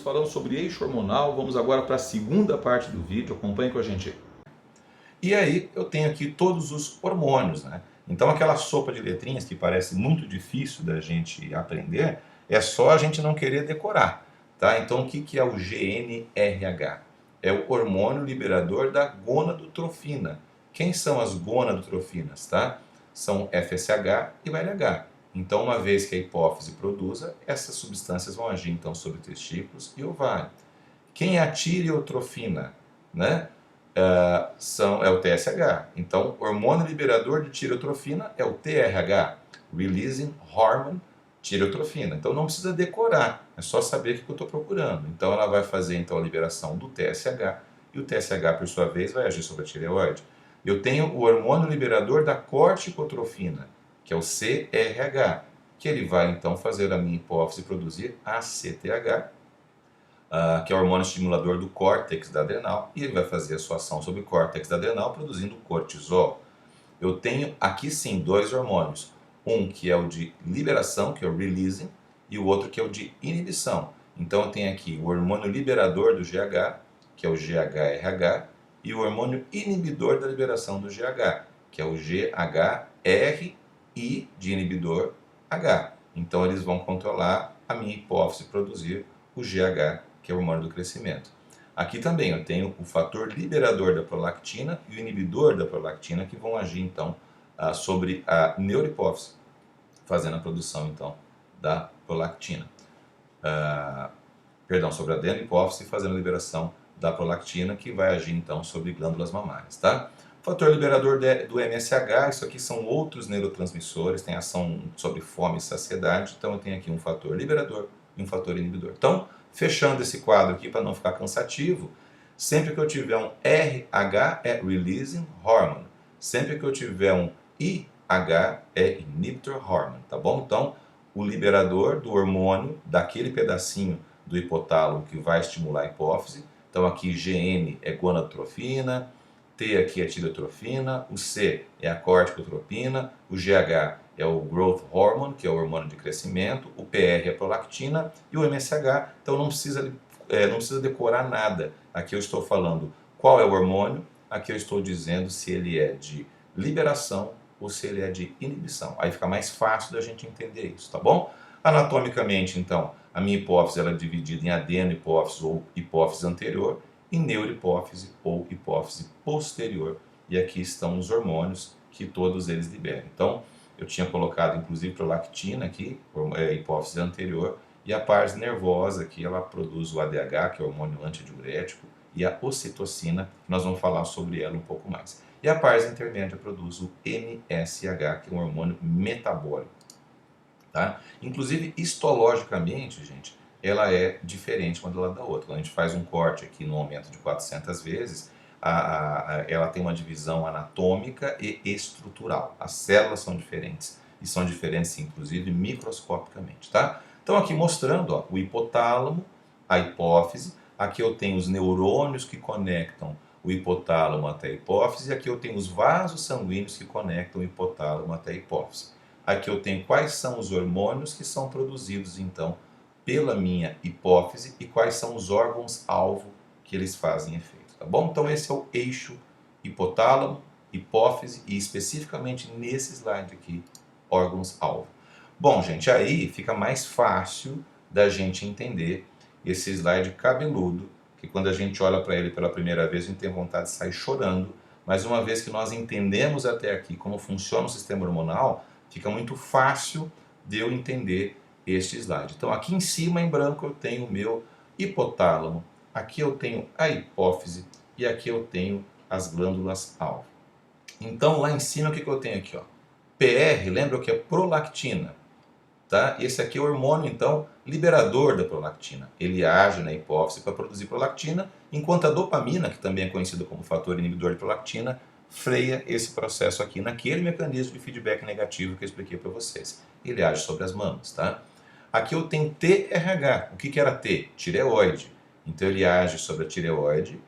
Falando sobre eixo hormonal, vamos agora para a segunda parte do vídeo, acompanhe com a gente aí. E aí eu tenho aqui todos os hormônios, né? Então aquela sopa de letrinhas que parece muito difícil da gente aprender, é só a gente não querer decorar, tá? Então o que é o GnRH? É o hormônio liberador da gonadotrofina. Quem são as gonadotrofinas, tá? São FSH e LH. Então, uma vez que a hipófise produza, essas substâncias vão agir então sobre testículos e ovário. Quem é a tireotrofina, né? É o TSH. Então, o hormônio liberador de tireotrofina é o TRH, Releasing Hormone Tireotrofina. Então, não precisa decorar, é só saber o que eu estou procurando. Então, ela vai fazer então a liberação do TSH e o TSH, por sua vez, vai agir sobre a tireoide. Eu tenho o hormônio liberador da corticotrofina, que é o CRH, que ele vai então fazer a minha hipófise produzir ACTH, que é o hormônio estimulador do córtex da adrenal, e ele vai fazer a sua ação sobre o córtex da adrenal produzindo cortisol. Eu tenho aqui sim dois hormônios, um que é o de liberação, que é o releasing, e o outro que é o de inibição. Então eu tenho aqui o hormônio liberador do GH, que é o GHRH, e o hormônio inibidor da liberação do GH, que é o GHR e de inibidor H. Então eles vão controlar a minha hipófise produzir o GH, que é o hormônio do crescimento. Aqui também eu tenho o fator liberador da prolactina e o inibidor da prolactina que vão agir então sobre a neurohipófise, fazendo a produção então da prolactina. Sobre a adenohipófise, fazendo a liberação da prolactina, que vai agir então sobre glândulas mamárias, tá? Fator liberador do MSH, isso aqui são outros neurotransmissores, tem ação sobre fome e saciedade, então eu tenho aqui um fator liberador e um fator inibidor. Então, fechando esse quadro aqui para não ficar cansativo, sempre que eu tiver um RH é Releasing Hormone, sempre que eu tiver um IH é Inhibitor Hormone, tá bom? Então, o liberador do hormônio, daquele pedacinho do hipotálamo que vai estimular a hipófise, então aqui GN é gonadotrofina, T aqui é tireotrofina, o C é a corticotropina, o GH é o growth hormone, que é o hormônio de crescimento, o PR é a prolactina e o MSH, então não precisa decorar nada. Aqui eu estou falando qual é o hormônio, aqui eu estou dizendo se ele é de liberação ou se ele é de inibição. Aí fica mais fácil da gente entender isso, tá bom? Anatomicamente, então, a minha hipófise ela é dividida em adenohipófise ou hipófise anterior, e neurohipófise ou hipófise posterior. E aqui estão os hormônios que todos eles liberam. Então, eu tinha colocado inclusive prolactina aqui, hipófise anterior, e a parte nervosa aqui, ela produz o ADH, que é o hormônio antidiurético, e a ocitocina, que nós vamos falar sobre ela um pouco mais. E a parte intermédia produz o MSH, que é um hormônio metabólico. Tá? Inclusive, histologicamente, gente, ela é diferente uma da outra. Quando a gente faz um corte aqui no aumento de 400 vezes, ela tem uma divisão anatômica e estrutural. As células são diferentes, e são diferentes, inclusive, microscopicamente. Tá? Então, aqui mostrando ó, o hipotálamo, a hipófise. Aqui eu tenho os neurônios que conectam o hipotálamo até a hipófise, e aqui eu tenho os vasos sanguíneos que conectam o hipotálamo até a hipófise. Aqui eu tenho quais são os hormônios que são produzidos, então, pela minha hipófise e quais são os órgãos-alvo que eles fazem efeito, tá bom? Então esse é o eixo hipotálamo, hipófise e especificamente nesse slide aqui, órgãos-alvo. Bom, gente, aí fica mais fácil da gente entender esse slide cabeludo, que quando a gente olha para ele pela primeira vez, a gente tem vontade de sair chorando, mas uma vez que nós entendemos até aqui como funciona o sistema hormonal, fica muito fácil de eu entender este slide. Então aqui em cima em branco eu tenho o meu hipotálamo, aqui eu tenho a hipófise e aqui eu tenho as glândulas-alvo. Então lá em cima o que eu tenho aqui? Ó? PR, lembra o que é prolactina? Tá? Esse aqui é o hormônio então liberador da prolactina. Ele age na hipófise para produzir prolactina, enquanto a dopamina, que também é conhecida como fator inibidor de prolactina, freia esse processo aqui naquele mecanismo de feedback negativo que eu expliquei para vocês. Ele age sobre as mamas, tá? Aqui eu tenho TRH. O que era T? Tireoide. Então ele age sobre a tireoide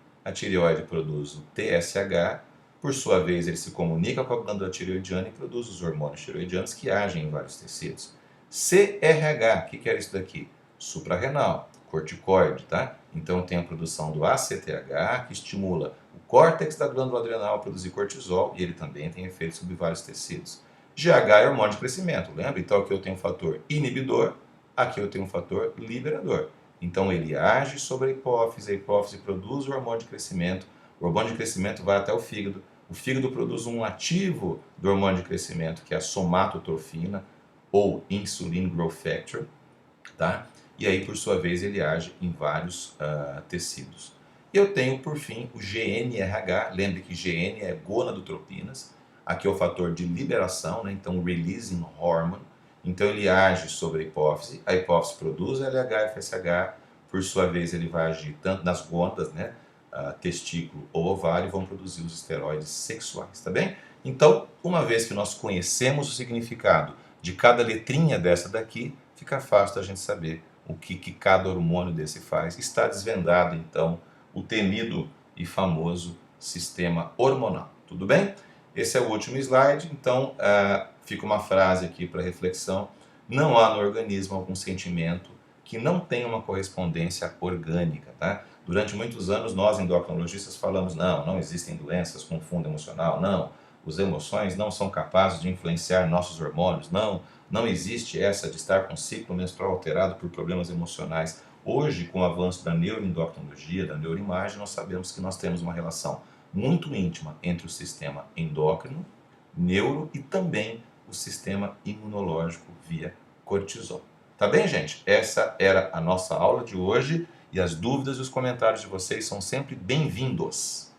produz o TSH, por sua vez ele se comunica com a glândula tireoidiana e produz os hormônios tireoidianos que agem em vários tecidos. CRH, o que era isso daqui? Suprarrenal, corticoide, tá? Então tem a produção do ACTH, que estimula o córtex da glândula adrenal a produzir cortisol, e ele também tem efeito sobre vários tecidos. GH é hormônio de crescimento, lembra? Então aqui eu tenho um fator inibidor, aqui eu tenho um fator liberador. Então ele age sobre a hipófise produz o hormônio de crescimento vai até o fígado produz um ativo do hormônio de crescimento, que é a somatotrofina, ou insulin growth factor, tá? E aí, por sua vez, ele age em vários tecidos. E eu tenho, por fim, o GNRH. Lembre que GN é gonadotropinas. Aqui é o fator de liberação, né? Então, releasing hormone. Então, ele age sobre a hipófise produz LH, FSH. Por sua vez, ele vai agir tanto nas gônadas, né? Testículo ou ovário, vão produzir os esteroides sexuais, tá bem? Então, uma vez que nós conhecemos o significado de cada letrinha dessa daqui, fica fácil da gente saber o que cada hormônio desse faz. Está desvendado, então, o temido e famoso sistema hormonal. Tudo bem? Esse é o último slide, então fica uma frase aqui para reflexão. Não há no organismo algum sentimento que não tenha uma correspondência orgânica, tá? Durante muitos anos, nós endocrinologistas falamos, não existem doenças com fundo emocional, não, as emoções não são capazes de influenciar nossos hormônios, não existe essa de estar com ciclo menstrual alterado por problemas emocionais. Hoje, com o avanço da neuroendocrinologia, da neuroimagem, nós sabemos que nós temos uma relação muito íntima entre o sistema endócrino, neuro e também o sistema imunológico via cortisol. Tá bem, gente? Essa era a nossa aula de hoje e as dúvidas e os comentários de vocês são sempre bem-vindos.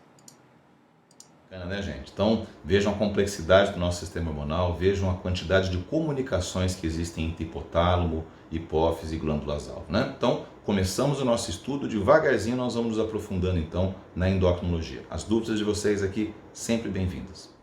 Bacana, né, gente? Então, vejam a complexidade do nosso sistema hormonal, vejam a quantidade de comunicações que existem entre hipotálamo, hipófise e glândulas-alvo, né? Então, começamos o nosso estudo, devagarzinho nós vamos nos aprofundando, então, na endocrinologia. As dúvidas de vocês aqui, sempre bem-vindas.